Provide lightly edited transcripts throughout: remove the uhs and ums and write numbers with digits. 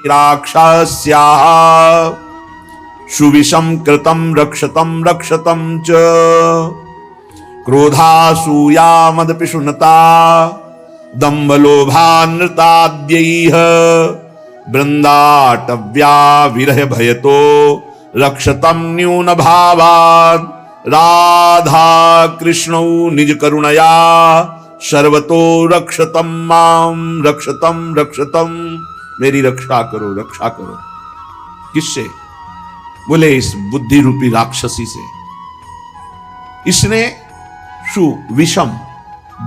राक्षस्याः सुविषम कृतं रक्षतं रक्षतं च क्रोधासूया मदपिशुनता दम्भलोभानृताद्यैः वृन्दाटव्या विरह भयतो रक्षतं न्यून भावान् राधा कृष्णौ निज करुणया सर्वतो रक्षतं मां रक्षतं रक्षतं। मेरी रक्षा करो रक्षा करो। किससे? बोले इस बुद्धि रूपी राक्षसी से। इसने विषम,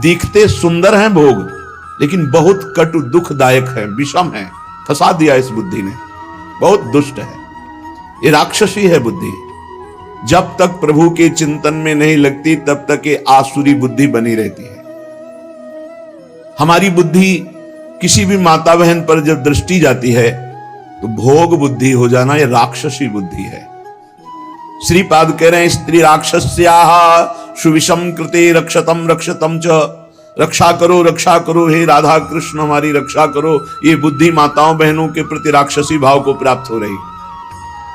दिखते सुंदर हैं भोग लेकिन बहुत कटु दुखदायक है, विषम है, फंसा दिया इस बुद्धि ने, बहुत दुष्ट है। ये राक्षसी है बुद्धि। जब तक प्रभु के चिंतन में नहीं लगती तब तक ये आसुरी बुद्धि बनी रहती है। हमारी बुद्धि किसी भी माता बहन पर जब दृष्टि जाती है तो भोग बुद्धि हो जाना, ये राक्षसी बुद्धि है। श्रीपाद कह रहे हैं स्त्री राक्षस्याः सुविषम कृते रक्षतम रक्षतम च। रक्षा करो हे राधा कृष्ण हमारी रक्षा करो। ये बुद्धि माताओं बहनों के प्रति राक्षसी भाव को प्राप्त हो रही।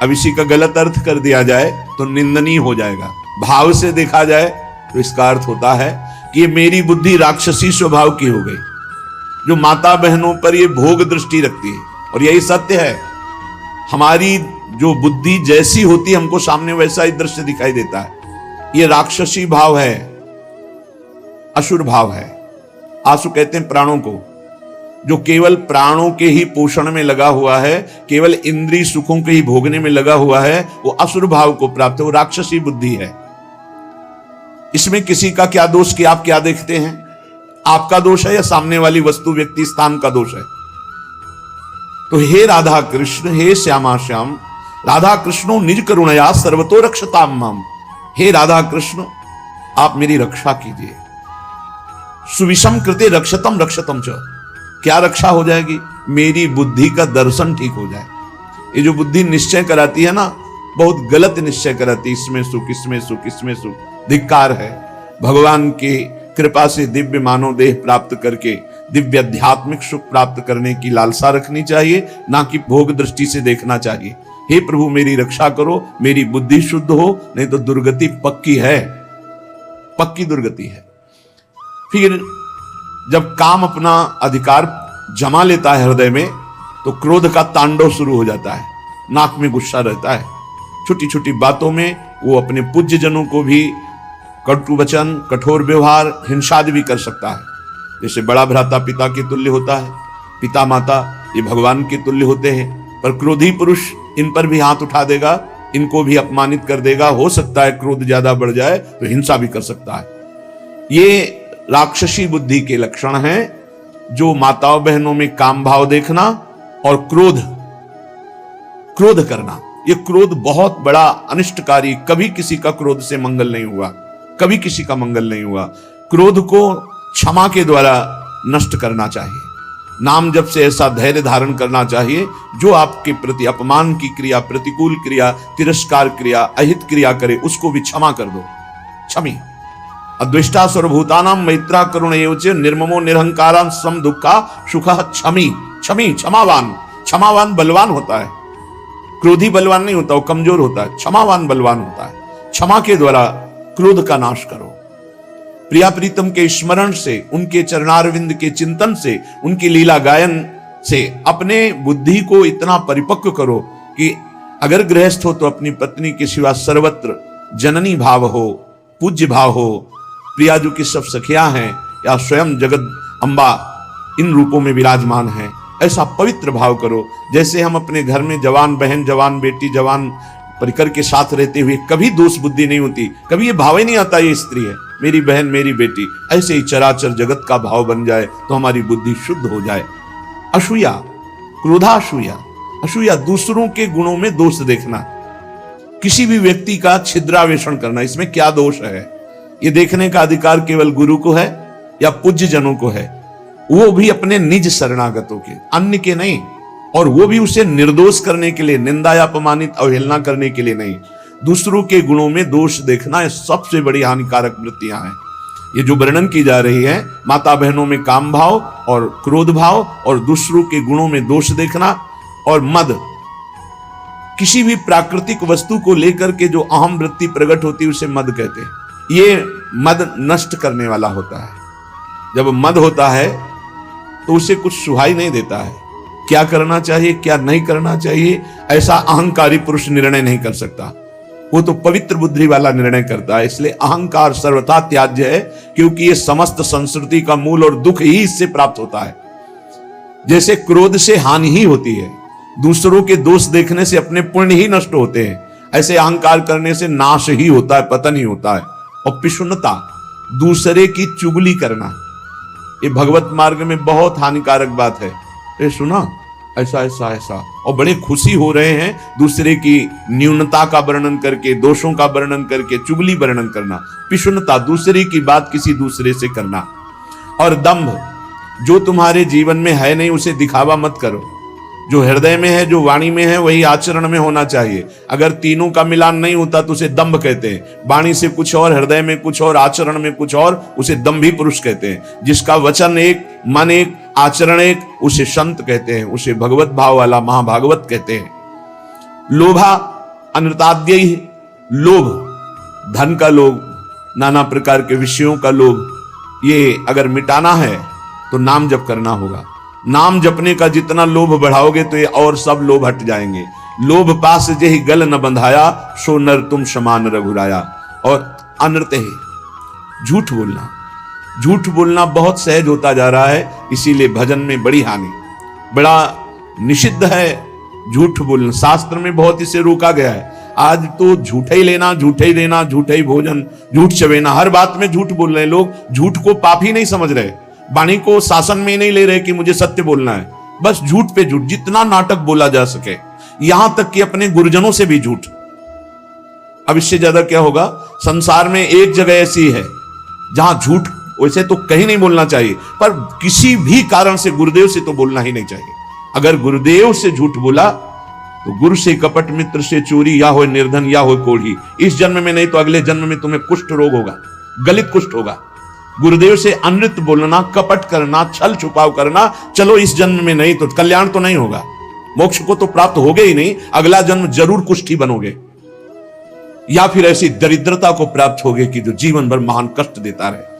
अब इसी का गलत अर्थ कर दिया जाए तो निंदनीय हो जाएगा। भाव से देखा जाए तो इसका अर्थ होता है कि ये मेरी बुद्धि राक्षसी स्वभाव की हो गई, जो माता बहनों पर ये भोग दृष्टि रखती है। और यही सत्य है, हमारी जो बुद्धि जैसी होती है हमको सामने वैसा ही दृश्य दिखाई देता है। ये राक्षसी भाव है, असुर भाव है। आसु कहते हैं प्राणों को, जो केवल प्राणों के ही पोषण में लगा हुआ है, केवल इंद्रिय सुखों के ही भोगने में लगा हुआ है, वो असुर भाव को प्राप्त है, वो राक्षसी बुद्धि है। इसमें किसी का क्या दोष कि आप क्या देखते हैं? आपका दोष है या सामने वाली वस्तु व्यक्ति स्थान का दोष है? तो हे राधा कृष्ण, हे श्यामा श्याम, राधा कृष्णो निज करुणया सर्वतो रक्षताम माम। हे राधा कृष्ण आप मेरी रक्षा कीजिए। सुविषम कृते रक्षतम रक्षतम च। क्या रक्षा हो जाएगी? मेरी बुद्धि का दर्शन ठीक हो जाए। ये जो बुद्धि निश्चय कराती है ना, बहुत गलत निश्चय कराती है, इसमें सुख इसमें सुख इसमें सुख। धिक्कार है। भगवान की कृपा से दिव्य मानव देह प्राप्त करके दिव्य आध्यात्मिक सुख प्राप्त करने की लालसा रखनी चाहिए, ना कि भोग दृष्टि से देखना चाहिए। हे प्रभु मेरी रक्षा करो, मेरी बुद्धि शुद्ध हो, नहीं तो दुर्गति पक्की है, पक्की दुर्गति है। फिर जब काम अपना अधिकार जमा लेता है हृदय में तो क्रोध का तांडव शुरू हो जाता है। नाक में गुस्सा रहता है। छोटी छोटी बातों में वो अपने पूज्य जनों को भी कटु वचन, कठोर व्यवहार, हिंसादि भी कर सकता है। जैसे बड़ा भ्राता पिता के तुल्य होता है, पिता माता ये भगवान के तुल्य होते हैं, पर क्रोधी पुरुष इन पर भी हाथ उठा देगा, इनको भी अपमानित कर देगा। हो सकता है क्रोध ज्यादा बढ़ जाए तो हिंसा भी कर सकता है। ये राक्षसी बुद्धि के लक्षण हैं, जो माताओं बहनों में काम भाव देखना और क्रोध करना। ये क्रोध बहुत बड़ा अनिष्टकारी। कभी किसी का क्रोध से मंगल नहीं हुआ, कभी किसी का मंगल नहीं हुआ। क्रोध को क्षमा के द्वारा नष्ट करना चाहिए। नाम जप से ऐसा धैर्य धारण करना चाहिए, जो आपके प्रति अपमान की क्रिया, प्रतिकूल क्रिया, तिरस्कार क्रिया, अहित क्रिया करे उसको भी क्षमा कर दो। क्षमी अद्वेष्टा सर्वभूतानां मैत्रा करुण एवच निर्ममो निरहंकारां सम दुःखा सुखः क्षमी। क्षमी क्षमावान। क्षमावान बलवान होता है, क्रोधी बलवान नहीं होता, वो कमजोर होता है। क्षमावान बलवान होता है। क्षमा के द्वारा क्रोध का नाश करो। प्रिया प्रीतम के स्मरण से, उनके चरणारविंद के चिंतन से, उनकी लीला गायन से अपने बुद्धि को इतना परिपक्व करो कि अगर गृहस्थ हो तो अपनी पत्नी के सिवा सर्वत्र जननी भाव हो, पूज्य भाव हो। प्रियाजू की सब सखियां हैं या स्वयं जगत अम्बा इन रूपों में विराजमान हैं, ऐसा पवित्र भाव करो। जैसे हम अपने घर में जवान बहन, जवान बेटी, जवान परिकर के साथ रहते हुए कभी दोष बुद्धि नहीं होती, कभी ये भाव ही नहीं आता ये स्त्री है, मेरी बहन, मेरी बेटी। ऐसे ही चराचर जगत का भाव बन जाए तो हमारी बुद्धि शुद्ध हो जाए। असूया, क्रोधासूया। असूया दूसरों के गुणों में दोष देखना, किसी भी व्यक्ति का छिद्रावेषण करना। इसमें क्या दोष है ये देखने का अधिकार केवल गुरु को है या पूज्य जनों को है, वो भी अपने निज शरणागतों के, अन्य के नहीं। और वो भी उसे निर्दोष करने के लिए, निंदा या अपमानित अवहेलना करने के लिए नहीं। दूसरों के गुणों में दोष देखना ये सबसे बड़ी हानिकारक वृत्तियां हैं। ये जो वर्णन की जा रही है, माता बहनों में काम भाव और क्रोध भाव और दूसरों के गुणों में दोष देखना, और मद, किसी भी प्राकृतिक वस्तु को लेकर के जो अहम वृत्ति प्रकट होती है उसे मद कहते हैं। ये मद नष्ट करने वाला होता है। जब मद होता है तो उसे कुछ सुहाई नहीं देता है, क्या करना चाहिए क्या नहीं करना चाहिए ऐसा अहंकारी पुरुष निर्णय नहीं कर सकता। वो तो पवित्र बुद्धि वाला निर्णय करता है। इसलिए अहंकार सर्वथा त्याज्य है, क्योंकि ये समस्त संस्कृति का मूल और दुख ही इससे प्राप्त होता है। जैसे क्रोध से हानि ही होती है, दूसरों के दोष देखने से अपने पुण्य ही नष्ट होते हैं, ऐसे अहंकार करने से नाश ही होता है, पतन ही होता है। और पिशुनता, दूसरे की चुगली करना, ये भगवत मार्ग में बहुत हानिकारक बात है। ये सुना ऐसा ऐसा ऐसा, और बड़े खुशी हो रहे हैं दूसरे की न्यूनता का वर्णन करके, दोषों का वर्णन करके, चुगली वर्णन करना। पिशुनता, दूसरे की बात किसी दूसरे से करना। और दंभ, जो तुम्हारे जीवन में है नहीं उसे दिखावा मत करो। जो हृदय में है, जो वाणी में है, वही आचरण में होना चाहिए। अगर तीनों का मिलान नहीं होता तो उसे दंभ कहते हैं। वाणी से कुछ और, हृदय में कुछ और, आचरण में कुछ और, उसे दंभी पुरुष कहते हैं। जिसका वचन एक, मन एक, आचरण एक, उसे संत कहते हैं, उसे भगवत भाव वाला महाभागवत कहते हैं। लोभा अनृताद्य, लोभ, धन का लोभ, नाना प्रकार के विषयों का लोभ, ये अगर मिटाना है तो नाम जप करना होगा। नाम जपने का जितना लोभ बढ़ाओगे तो ये और सब लोभ हट जाएंगे। लोभ पास जेहि गल न बंधाया, सो नर तुम समान रघुराया। और अनृत है, झूठ बोलना। झूठ बोलना बहुत सहज होता जा रहा है, इसीलिए भजन में बड़ी हानि, बड़ा निषिद्ध है झूठ बोलना। शास्त्र में बहुत इसे रोका गया है। आज तो झूठे ही लेना, झूठे ही देना, झूठे ही भोजन, झूठ चबेना, हर बात में झूठ बोल रहे हैं लोग। झूठ को पाप ही नहीं समझ रहे, वाणी को शासन में नहीं ले रहे कि मुझे सत्य बोलना है, बस झूठ पे झूठ, जितना नाटक बोला जा सके, यहां तक कि अपने गुरुजनों से भी झूठ। अब इससे ज्यादा क्या होगा? संसार में एक जगह ऐसी है जहां झूठ वैसे तो कहीं नहीं बोलना चाहिए, पर किसी भी कारण से गुरुदेव से तो बोलना ही नहीं चाहिए। अगर गुरुदेव से झूठ बोला तो गुरु से कपट, मित्र से चोरी, या हो निर्धन या हो कोढ़ी। इस जन्म में नहीं तो अगले जन्म में तुम्हें कुष्ठ रोग होगा, गलित कुष्ठ होगा। गुरुदेव से अनृत बोलना, कपट करना, छल छुपाव करना, चलो इस जन्म में नहीं तो कल्याण तो नहीं होगा, मोक्ष को तो प्राप्त होगे ही नहीं, अगला जन्म जरूर कुष्ठी बनोगे, या फिर ऐसी दरिद्रता को प्राप्त होगे कि जो जीवन भर महान कष्ट देता रहे।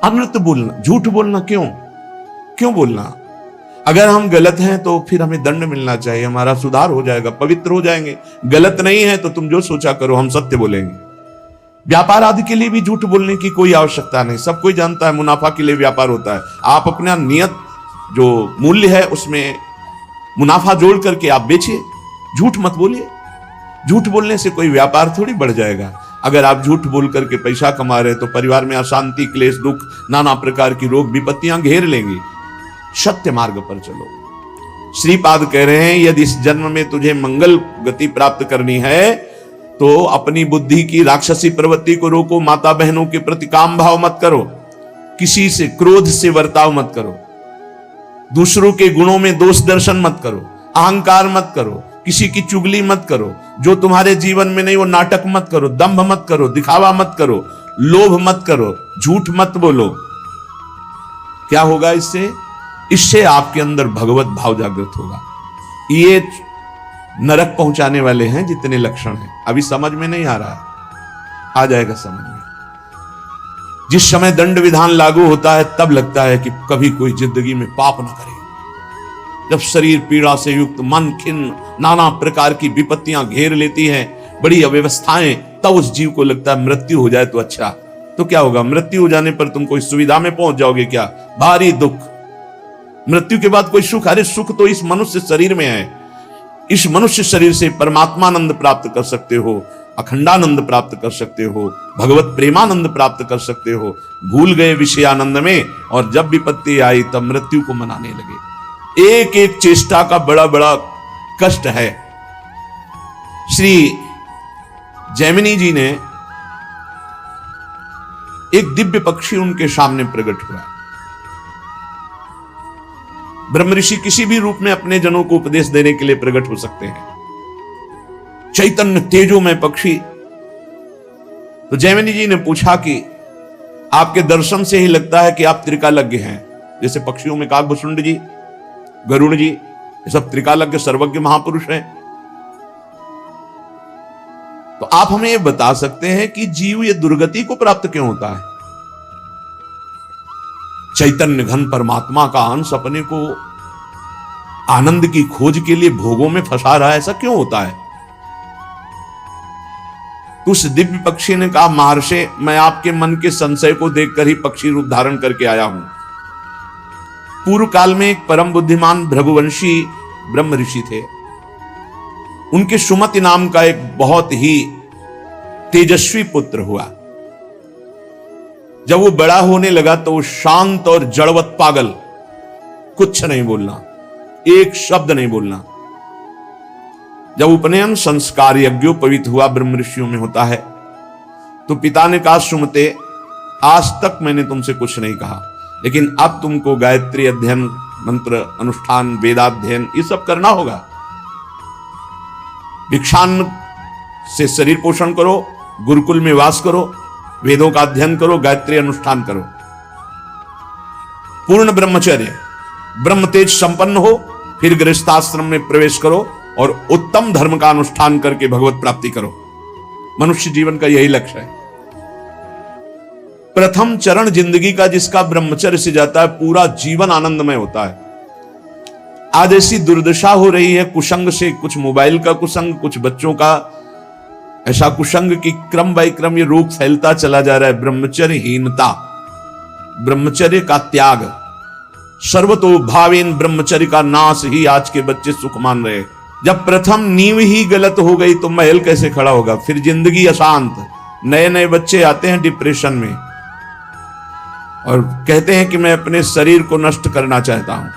अनृत बोलना, झूठ बोलना क्यों बोलना? अगर हम गलत हैं तो फिर हमें दंड मिलना चाहिए, हमारा सुधार हो जाएगा, पवित्र हो जाएंगे। गलत नहीं है तो तुम जो सोचा करो, हम सत्य बोलेंगे। व्यापार आदि के लिए भी झूठ बोलने की कोई आवश्यकता नहीं, सब कोई जानता है मुनाफा के लिए व्यापार होता है। आप अपना नियत जो मूल्य है उसमें मुनाफा जोड़ करके आप बेचिए, झूठ मत बोलिए। झूठ बोलने से कोई व्यापार थोड़ी बढ़ जाएगा। अगर आप झूठ बोल करके पैसा कमा रहे तो परिवार में अशांति, क्लेश, दुख, नाना प्रकार की रोग विपत्तियां घेर लेंगी। सत्य मार्ग पर चलो। श्रीपाद कह रहे हैं, यदि इस जन्म में तुझे मंगल गति प्राप्त करनी है तो अपनी बुद्धि की राक्षसी प्रवृत्ति को रोको। माता बहनों के प्रति काम भाव मत करो, किसी से क्रोध से वर्ताव मत करो, दूसरों के गुणों में दोष दर्शन मत करो, अहंकार मत करो, किसी की चुगली मत करो, जो तुम्हारे जीवन में नहीं वो नाटक मत करो, दंभ मत करो, दिखावा मत करो, लोभ मत करो, झूठ मत बोलो। क्या होगा इससे? इससे आपके अंदर भगवत भाव जागृत होगा। ये नरक पहुंचाने वाले हैं जितने लक्षण हैं, अभी समझ में नहीं आ रहा है, आ जाएगा समझ में। जिस समय दंड विधान लागू होता है तब लगता है कि कभी कोई जिंदगी में पाप ना करे। जब शरीर पीड़ा से युक्त, मन खिन्न, नाना प्रकार की विपत्तियां घेर लेती हैं, बड़ी अव्यवस्थाएं, तब उस जीव को लगता है मृत्यु हो जाए तो अच्छा। तो क्या होगा? मृत्यु हो जाने पर तुम कोई सुविधा में पहुंच जाओगे क्या? भारी दुख। मृत्यु के बाद कोई सुख? अरे सुख तो इस मनुष्य शरीर में है। इस मनुष्य शरीर से परमात्मानंद प्राप्त कर सकते हो, अखंडानंद प्राप्त कर सकते हो, भगवत प्रेमानंद प्राप्त कर सकते हो। भूल गए विषयानंद में, और जब विपत्ति आई तब मृत्यु को मनाने लगे। एक एक चेष्टा का बड़ा बड़ा कष्ट है। श्री जैमिनी जी ने एक दिव्य पक्षी उनके सामने प्रकट हुआ। ब्रह्म ऋषि किसी भी रूप में अपने जनों को उपदेश देने के लिए प्रकट हो सकते हैं। चैतन्य तेजोमय पक्षी। तो जैमिनी जी ने पूछा कि आपके दर्शन से ही लगता है कि आप त्रिकालज्ञ हैं। जैसे पक्षियों में काकभुसुंड जी, गरुड़ जी, ये सब त्रिकालज्ञ सर्वज्ञ महापुरुष हैं। तो आप हमें ये बता सकते हैं कि जीव ये दुर्गति को प्राप्त क्यों होता है? चैतन्य घन परमात्मा का अंश अपने को आनंद की खोज के लिए भोगों में फंसा रहा है, ऐसा क्यों होता है? तो उस दिव्य पक्षी ने कहा, महर्षि मैं आपके मन के संशय को देखकर ही पक्षी रूप धारण करके आया हूं। पूर्व काल में एक परम बुद्धिमान भृगुवंशी ब्रह्म ऋषि थे। उनके सुमति नाम का एक बहुत ही तेजस्वी पुत्र हुआ। जब वो बड़ा होने लगा तो वो शांत और जड़वत पागल, कुछ नहीं बोलना, एक शब्द नहीं बोलना। जब उपनयन संस्कार यज्ञोपवीत हुआ, ब्रह्म ऋषियों में होता है, तो पिता ने कहा, सुमते आज तक मैंने तुमसे कुछ नहीं कहा, लेकिन अब तुमको गायत्री अध्ययन, मंत्र अनुष्ठान, वेदाध्ययन ये सब करना होगा। भिक्षान्न से शरीर पोषण करो, गुरुकुल में वास करो, वेदों का अध्ययन करो, गायत्री अनुष्ठान करो, पूर्ण ब्रह्मचर्य, ब्रह्म तेज संपन्न हो, फिर गृहस्थाश्रम में प्रवेश करो और उत्तम धर्म का अनुष्ठान करके भगवत प्राप्ति करो। मनुष्य जीवन का यही लक्ष्य है। प्रथम चरण जिंदगी का जिसका ब्रह्मचर्य से जाता है, पूरा जीवन आनंदमय होता है। आज ऐसी दुर्दशा हो रही है कुसंग से, कुछ मोबाइल का कुसंग, कुछ बच्चों का ऐसा कुसंग कि क्रम बाय क्रम ये रोग फैलता चला जा रहा है। ब्रह्मचर्यहीनता, ब्रह्मचर्य का त्याग, सर्वतो भावेन ब्रह्मचर्य का नाश ही आज के बच्चे सुख मान रहे। जब प्रथम नींव ही गलत हो गई तो महल कैसे खड़ा होगा? फिर जिंदगी अशांत, नए नए बच्चे आते हैं डिप्रेशन में और कहते हैं कि मैं अपने शरीर को नष्ट करना चाहता हूं,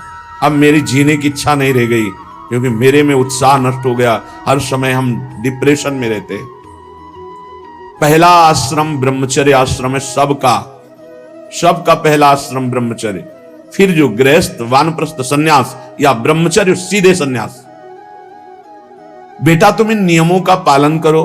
अब मेरी जीने की इच्छा नहीं रह गई क्योंकि मेरे में उत्साह नष्ट हो गया। हर समय हम डिप्रेशन में रहते हैं। पहला आश्रम ब्रह्मचर्य आश्रम है, सबका पहला आश्रम ब्रह्मचर्य। फिर जो गृहस्थ, वानप्रस्थ, सन्यास या ब्रह्मचर्य सीधे सन्यास। बेटा तुम इन नियमों का पालन करो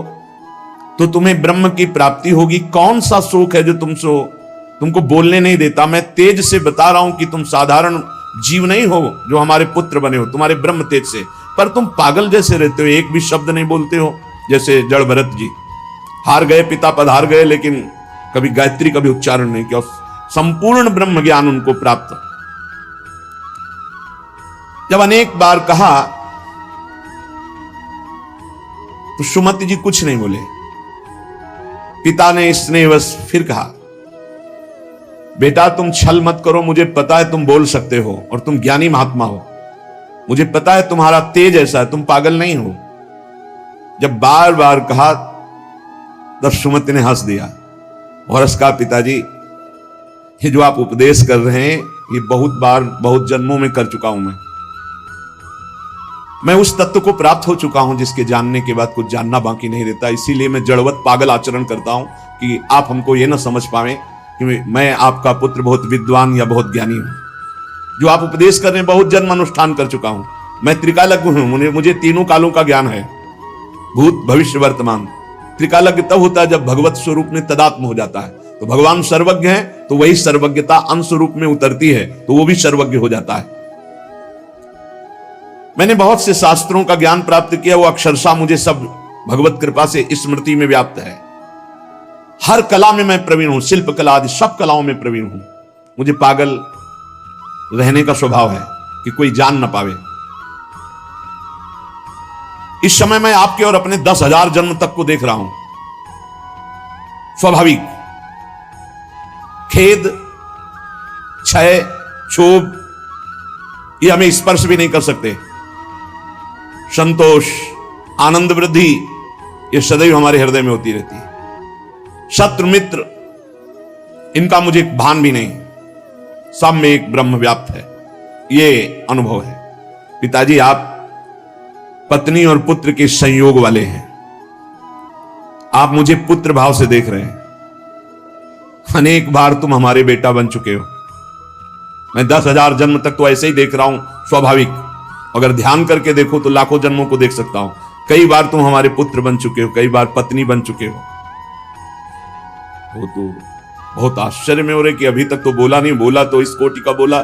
तो तुम्हें ब्रह्म की प्राप्ति होगी। कौन सा शोक है जो तुमको बोलने नहीं देता? मैं तेज से बता रहा हूं कि तुम साधारण जीव नहीं हो जो हमारे पुत्र बने हो, तुम्हारे ब्रह्म तेज से, पर तुम पागल जैसे रहते हो, एक भी शब्द नहीं बोलते हो। जैसे जड़ भरत जी हार गए, पिता पधार गए, लेकिन कभी गायत्री कभी उच्चारण नहीं किया। संपूर्ण ब्रह्म ज्ञान उनको प्राप्त। जब अनेक बार कहा तो सुमति जी कुछ नहीं बोले। पिता ने स्नेहवश फिर कहा, बेटा तुम छल मत करो, मुझे पता है तुम बोल सकते हो और तुम ज्ञानी महात्मा हो, मुझे पता है तुम्हारा तेज ऐसा है, तुम पागल नहीं हो। जब बार बार कहा तब सुमति ने हंस दिया और उसका, पिताजी ये जो आप उपदेश कर रहे हैं ये बहुत बार, बहुत जन्मों में कर चुका हूं। मैं उस तत्व को प्राप्त हो चुका हूं जिसके जानने के बाद कुछ जानना बाकी नहीं रहता। इसीलिए मैं जड़वत पागल आचरण करता हूं कि आप हमको ये ना समझ पाएं कि मैं आपका पुत्र बहुत विद्वान या बहुत ज्ञानी हूं। जो आप उपदेश कर रहे हैं, बहुत जन्म अनुष्ठान कर चुका हूं। मैं त्रिकालज्ञ हूं, मुझे तीनों कालों का ज्ञान है, भूत भविष्य वर्तमान। त्रिकालज्ञ तब होता है जब भगवत स्वरूप में तदात्म हो जाता है। तो भगवान सर्वज्ञ है तो वही सर्वज्ञता अंश रूप में उतरती है तो वो भी सर्वज्ञ हो जाता है। मैंने बहुत से शास्त्रों का ज्ञान प्राप्त किया, वो अक्षरशः मुझे सब भगवत कृपा से स्मृति में व्याप्त है। हर कला में मैं प्रवीण हूं, शिल्प कला आदि सब कलाओं में प्रवीण हूं। मुझे पागल रहने का स्वभाव है कि कोई जान ना पावे। इस समय मैं आपके और अपने 10,000 जन्म तक को देख रहा हूं। स्वाभाविक खेद, क्षय, क्षोभ ये हमें स्पर्श भी नहीं कर सकते। संतोष, आनंद, वृद्धि ये सदैव हमारे हृदय में होती रहती है। शत्रु मित्र इनका मुझे भान भी नहीं, सब में एक ब्रह्म व्याप्त है, ये अनुभव है। पिताजी आप पत्नी और पुत्र के संयोग वाले हैं, आप मुझे पुत्र भाव से देख रहे हैं। अनेक बार तुम हमारे बेटा बन चुके हो, मैं 10,000 जन्म तक तो ऐसे ही देख रहा हूं, स्वाभाविक। अगर ध्यान करके देखो तो लाखों जन्मों को देख सकता हूं। कई बार तुम हमारे पुत्र बन चुके हो, कई बार पत्नी बन चुके हो। वो तो बहुत आश्चर्य में हो रहे कि अभी तक तो बोला नहीं, बोला तो इस कोटि का बोला।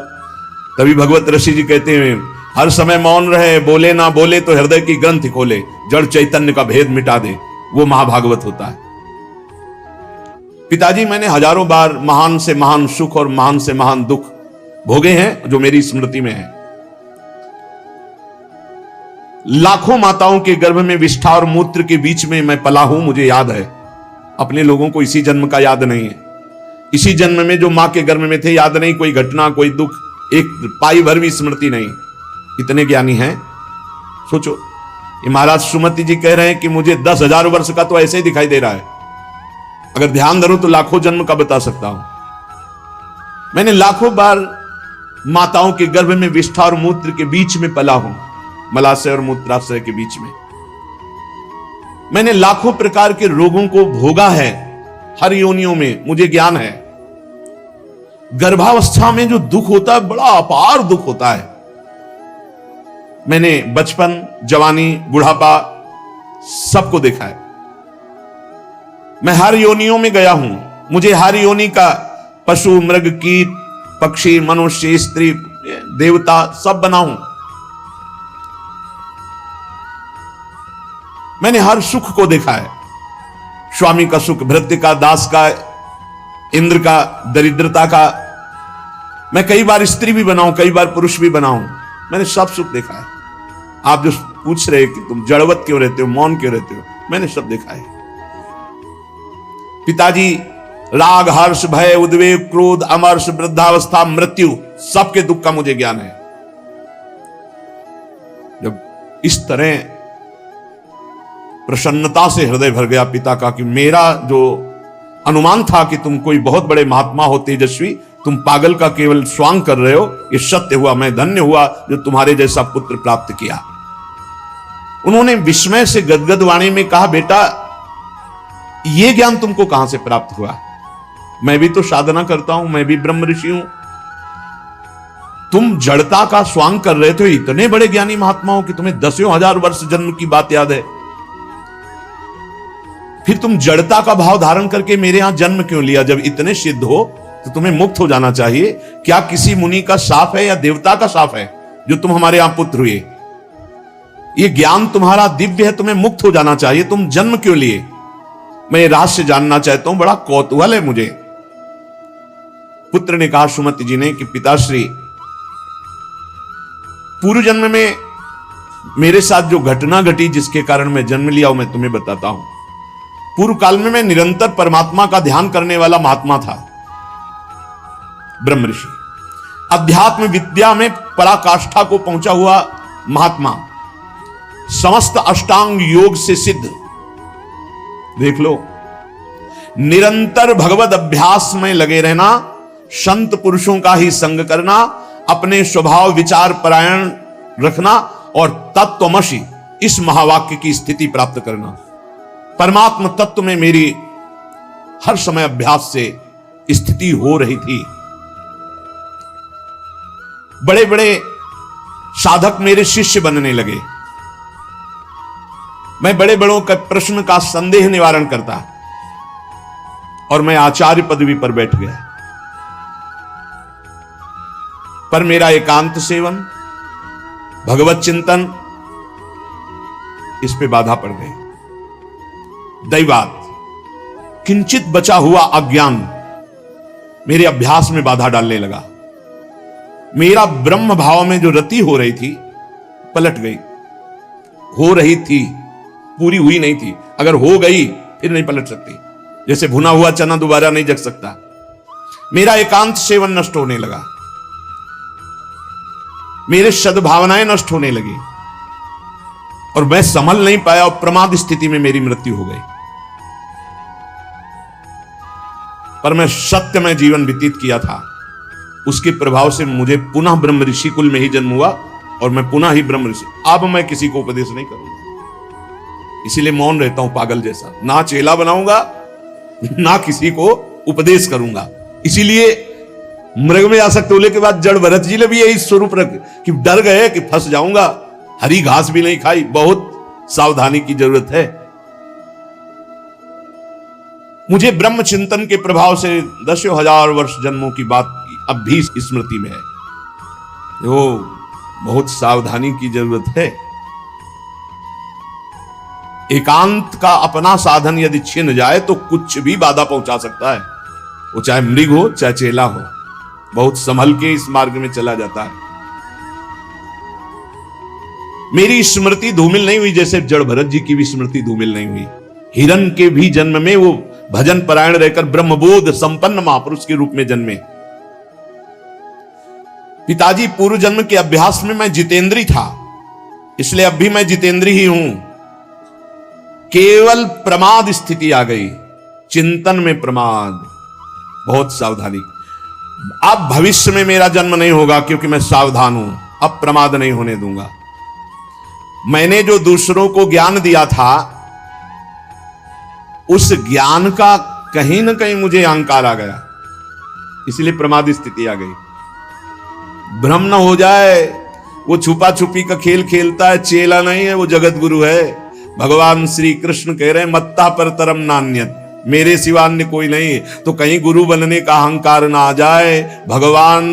तभी भगवत ऋषि जी कहते हैं हर समय मौन रहे, बोले ना बोले तो हृदय की ग्रंथि खोले, जड़ चैतन्य का भेद मिटा दे, वो महाभागवत होता है। पिताजी, मैंने हजारों बार महान से महान सुख और महान से महान दुख भोगे हैं जो मेरी स्मृति में है। लाखों माताओं के गर्भ में विष्ठा और मूत्र के बीच में मैं पला हूं, मुझे याद है। अपने लोगों को इसी जन्म का याद नहीं है। इसी जन्म में जो मां के गर्भ में थे याद नहीं, कोई घटना, कोई दुख, एक पाई भर भी स्मृति नहीं। इतने ज्ञानी हैं। सोचो, ये महाराज सुमति जी कह रहे हैं कि मुझे 10,000 वर्ष का तो ऐसे ही दिखाई दे रहा है, अगर ध्यान धरूं तो लाखों जन्म का बता सकता हूं। मैंने लाखों बार माताओं के गर्भ में विष्ठा और मूत्र के बीच में पला हूं, मलाशय और मूत्राशय के बीच में। मैंने लाखों प्रकार के रोगों को भोगा है, हर योनियों में मुझे ज्ञान है। गर्भावस्था में जो दुख होता है, बड़ा अपार दुख होता है। मैंने बचपन, जवानी, बुढ़ापा सबको देखा है। मैं हर योनियों में गया हूं, मुझे हर योनि का पशु, मृग, कीट, पक्षी, मनुष्य, स्त्री, देवता सब बना हूं। मैंने हर सुख को देखा है, स्वामी का सुख, भृत्य का, दास का, इंद्र का, दरिद्रता का। मैं कई बार स्त्री भी बनाऊं, कई बार पुरुष भी बनाऊं, मैंने सब सुख देखा है। आप जो पूछ रहे कि तुम जड़वत क्यों रहते हो, मौन क्यों रहते हो, मैंने सब देखा है। पिताजी, राग, हर्ष, भय, उद्वेग, क्रोध, अमर्ष, वृद्धावस्था, मृत्यु, सबके दुख का मुझे ज्ञान है। जब इस तरह प्रसन्नता से हृदय भर गया पिता का कि मेरा जो अनुमान था कि तुम कोई बहुत बड़े महात्मा हो, तेजस्वी, तुम पागल का केवल स्वांग कर रहे हो, ये सत्य हुआ। मैं धन्य हुआ जो तुम्हारे जैसा पुत्र प्राप्त किया। उन्होंने विस्मय से गदगद वाणी में कहा, बेटा ये ज्ञान तुमको कहां से प्राप्त हुआ? मैं भी तो साधना करता हूं, मैं भी ब्रह्म ऋषि हूं। तुम जड़ता का स्वांग कर रहे थे, इतने बड़े ज्ञानी महात्मा हो कि तुम्हें 10,000 वर्ष जन्म की बात याद है, फिर तुम जड़ता का भाव धारण करके मेरे यहां जन्म क्यों लिया? जब इतने सिद्ध हो तो तुम्हें मुक्त हो जाना चाहिए। क्या किसी मुनि का शाप है या देवता का शाप है जो तुम हमारे यहां पुत्र हुए? ये ज्ञान तुम्हारा दिव्य है, तुम्हें मुक्त हो जाना चाहिए, तुम जन्म क्यों लिए? मैं ये रहस्य जानना चाहता हूं, बड़ा कौतूहल है मुझे। पुत्र ने कहा सुमति जी ने कि पिताश्री, पूर्व जन्म में मेरे साथ जो घटना घटी जिसके कारण मैं जन्म लिया, मैं तुम्हें बताता हूं। पूर्व काल में मैं निरंतर परमात्मा का ध्यान करने वाला महात्मा था, ब्रह्म ऋषि, अध्यात्म विद्या में पराकाष्ठा को पहुंचा हुआ महात्मा, समस्त अष्टांग योग से सिद्ध। देख लो, निरंतर भगवत अभ्यास में लगे रहना, संत पुरुषों का ही संग करना, अपने स्वभाव विचार परायण रखना और तत्वमसि इस महावाक्य की स्थिति प्राप्त करना। परमात्म तत्व में मेरी हर समय अभ्यास से स्थिति हो रही थी। बड़े बड़े साधक मेरे शिष्य बनने लगे। मैं बड़े बड़ों का प्रश्न का संदेह निवारण करता और मैं आचार्य पदवी पर बैठ गया। पर मेरा एकांत सेवन, भगवत चिंतन, इस पे बाधा पड़ गई। दैवात, किंचित बचा हुआ अज्ञान मेरे अभ्यास में बाधा डालने लगा। मेरा ब्रह्म भाव में जो रति हो रही थी पलट गई। हो रही थी, पूरी हुई नहीं थी। अगर हो गई फिर नहीं पलट सकती। जैसे भुना हुआ चना दोबारा नहीं जग सकता। मेरा एकांत सेवन नष्ट होने लगा, मेरे सद्भावनाएं नष्ट होने लगी और मैं संभल नहीं पाया और प्रमाद स्थिति में मेरी मृत्यु हो गई। पर मैं सत्य में जीवन व्यतीत किया था, उसके प्रभाव से मुझे पुनः ब्रह्म ऋषि कुल में ही जन्म हुआ और मैं पुनः ही ब्रह्म ऋषि। अब मैं किसी को उपदेश नहीं करूंगा, इसीलिए मौन रहता हूं पागल जैसा। ना चेला बनाऊंगा ना किसी को उपदेश करूंगा। इसीलिए मृग में आसक्त होने के बाद जड़ भरत जी ने भी यही स्वरूप रख कि डर गए कि फंस जाऊंगा। हरी घास भी नहीं खाई, बहुत सावधानी की जरूरत है। मुझे ब्रह्म चिंतन के प्रभाव से 10,000 वर्ष जन्मों की बात अब भी स्मृति में है। वो बहुत सावधानी की जरूरत है। एकांत का अपना साधन यदि छिन जाए तो कुछ भी बाधा पहुंचा सकता है, वो चाहे मृग हो चाहे चेला हो, बहुत संभल के इस मार्ग में चला जाता है। मेरी स्मृति धूमिल नहीं हुई, जैसे जड़ भरत जी की भी स्मृति धूमिल नहीं हुई। हिरण के भी जन्म में वो भजन परायण रहकर ब्रह्मबोध संपन्न महापुरुष के रूप में जन्मे। पिताजी पूर्व जन्म के अभ्यास में मैं जितेंद्री था, इसलिए अब भी मैं जितेंद्री ही हूं। केवल प्रमाद स्थिति आ गई, चिंतन में प्रमाद, बहुत सावधानी। अब भविष्य में मेरा जन्म नहीं होगा क्योंकि मैं सावधान हूं, अब प्रमाद नहीं होने दूंगा। मैंने जो दूसरों को ज्ञान दिया था उस ज्ञान का कहीं ना कहीं मुझे अहंकार आ गया, इसलिए प्रमाद स्थिति आ गई। भ्रम न हो जाए, वो छुपा छुपी का खेल खेलता है, चेला नहीं है, वो जगत गुरु है। भगवान श्री कृष्ण कह रहे हैं मत्ता पर तरम नान्यत, मेरे सिवा अन्य कोई नहीं। तो कहीं गुरु बनने का अहंकार ना आ जाए। भगवान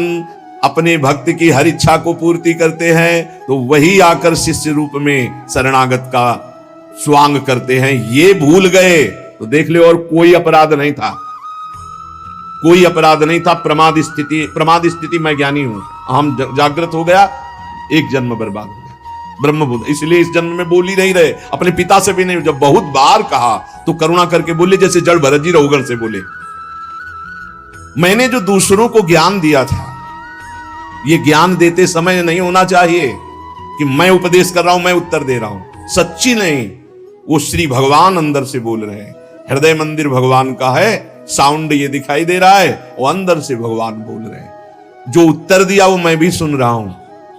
अपने भक्त की हर इच्छा को पूर्ति करते हैं तो वही आकर शिष्य रूप में शरणागत का स्वांग करते हैं। ये भूल गए तो देख ले, और कोई अपराध नहीं था, कोई अपराध नहीं था। प्रमाद स्थिति मैं ज्ञानी हूं, हम जागृत हो गया, एक जन्म बर्बाद हो गया। ब्रह्मबुद्ध, इसलिए इस जन्म में बोल ही नहीं रहे, अपने पिता से भी नहीं। जब बहुत बार कहा तो करुणा करके बोले, जैसे जड़ भरत जी रघुगण से बोले। मैंने जो दूसरों को ज्ञान दिया था, ये ज्ञान देते समय नहीं होना चाहिए कि मैं उपदेश कर रहा हूं, मैं उत्तर दे रहा हूं। सच्ची नहीं, वो श्री भगवान अंदर से बोल रहे हैं। हृदय मंदिर भगवान का है, साउंड ये दिखाई दे रहा है, वो अंदर से भगवान बोल रहे हैं। जो उत्तर दिया वो मैं भी सुन रहा हूं।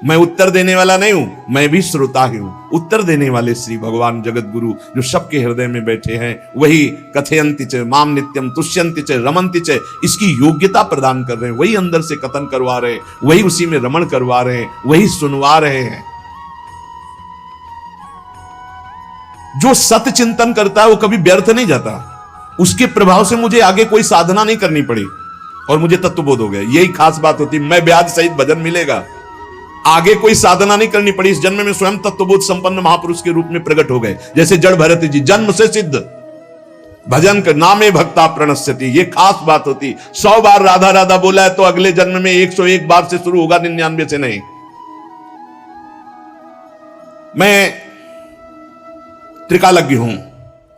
मैं उत्तर देने वाला नहीं हूं, मैं भी श्रोता ही हूं। उत्तर देने वाले श्री भगवान जगत गुरु जो सबके हृदय में बैठे हैं, वही कथयंति च माम नित्यम तुष्यंति च रमन्ति च, इसकी योग्यता प्रदान कर रहे हैं। वही अंदर से कथन करवा रहे हैं, वही उसी में रमण करवा रहे हैं, वही सुनवा रहे हैं। जो सत्य चिंतन करता है वो कभी व्यर्थ नहीं जाता। उसके प्रभाव से मुझे आगे कोई साधना नहीं करनी पड़ी और मुझे तत्वबोध हो गया। यही खास बात होती, मैं ब्याज सहित भजन मिलेगा, आगे कोई साधना नहीं करनी पड़ी। इस जन्म में स्वयं तत्वबोध संपन्न महापुरुष के रूप में प्रकट हो गए। जैसे जड़ भरत जी जन्म से सिद्ध, भजन कर नामे भक्ता प्रणश्यति, ये खास बात होती। 100 बार राधा राधा बोला है तो अगले जन्म में 101 बार से शुरू होगा, 99 से नहीं। मैं त्रिकालज्ञ हूं,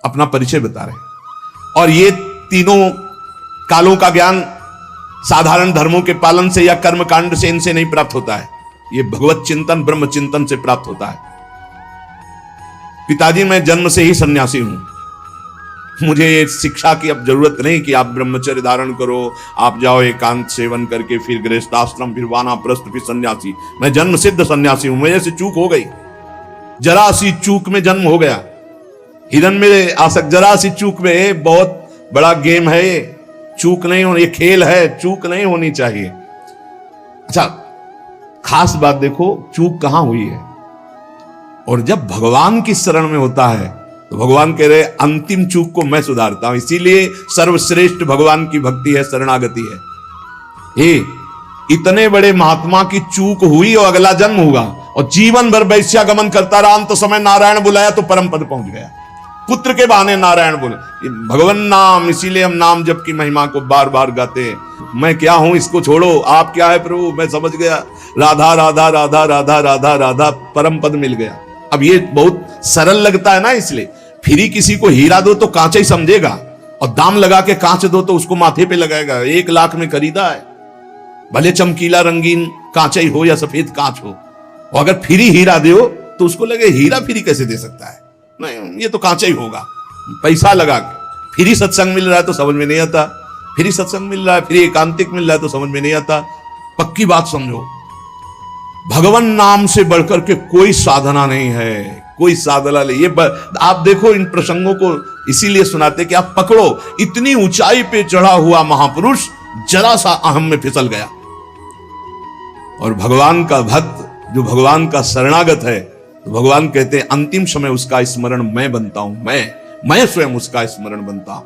अपना परिचय बता रहे हैं। और ये तीनों कालों का ज्ञान साधारण धर्मों के पालन से या कर्म कांड से, इनसे नहीं प्राप्त होता है। ये भगवत चिंतन ब्रह्म चिंतन से प्राप्त होता है। पिताजी मैं जन्म से ही सन्यासी हूं, मुझे ये शिक्षा की अब जरूरत नहीं कि आप ब्रह्मचर्य धारण करो, आप जाओ एकांत सेवन करके फिर गृहस्थाश्रम, फिर वानप्रस्थ, फिर सन्यासी। मैं जन्म सिद्ध सन्यासी हूं। मेरे से चूक हो गई, जरा सी चूक में जन्म हो गया। हिरन में आसक्त, जरा सी चूक में, बहुत बड़ा गेम है ये। चूक नहीं होनी, ये खेल है, चूक नहीं होनी चाहिए। अच्छा, खास बात देखो, चूक कहां हुई है। और जब भगवान की शरण में होता है तो भगवान कह रहे अंतिम चूक को मैं सुधारता हूं। इसीलिए सर्वश्रेष्ठ भगवान की भक्ति है, शरणागति है। हे, इतने बड़े महात्मा की चूक हुई और अगला जन्म हुआ और जीवन भर वैश्यागमन करता रहा। अंत समय नारायण बुलाया तो परम पद पहुंच गया। पुत्र के बहाने नारायण बोले, भगवान नाम, इसीलिए हम नाम जप की महिमा को बार बार गाते हैं। मैं क्या हूं इसको छोड़ो, आप क्या है प्रभु, मैं समझ गया। राधा राधा राधा राधा राधा राधा, परम पद मिल गया। अब ये बहुत सरल लगता है ना, इसलिए फिर किसी को हीरा दो तो कांच ही समझेगा, और दाम लगा के कांच दो तो उसको माथे पे लगाएगा। 1 लाख में खरीदा है, भले चमकीला रंगीन कांच ही हो या सफेद कांच हो, और अगर फ्री हीरा दो तो उसको लगे हीरा फ्री कैसे दे सकता है, नहीं ये तो कांचा ही होगा। पैसा लगा के फ्री सत्संग मिल रहा है तो समझ में नहीं आता, फ्री सत्संग मिल रहा है, फ्री एकांतिक मिल रहा है तो समझ में नहीं आता। पक्की बात समझो, भगवान नाम से बढ़कर के कोई साधना नहीं है, कोई साधना नहीं। ये आप देखो, इन प्रसंगों को इसीलिए सुनाते कि आप पकड़ो। इतनी ऊंचाई पे चढ़ा हुआ महापुरुष जरा सा अहम में फिसल गया, और भगवान का भक्त जो भगवान का शरणागत है, तो भगवान कहते हैं अंतिम समय उसका स्मरण मैं बनता हूं, मैं स्वयं उसका स्मरण बनता हूं।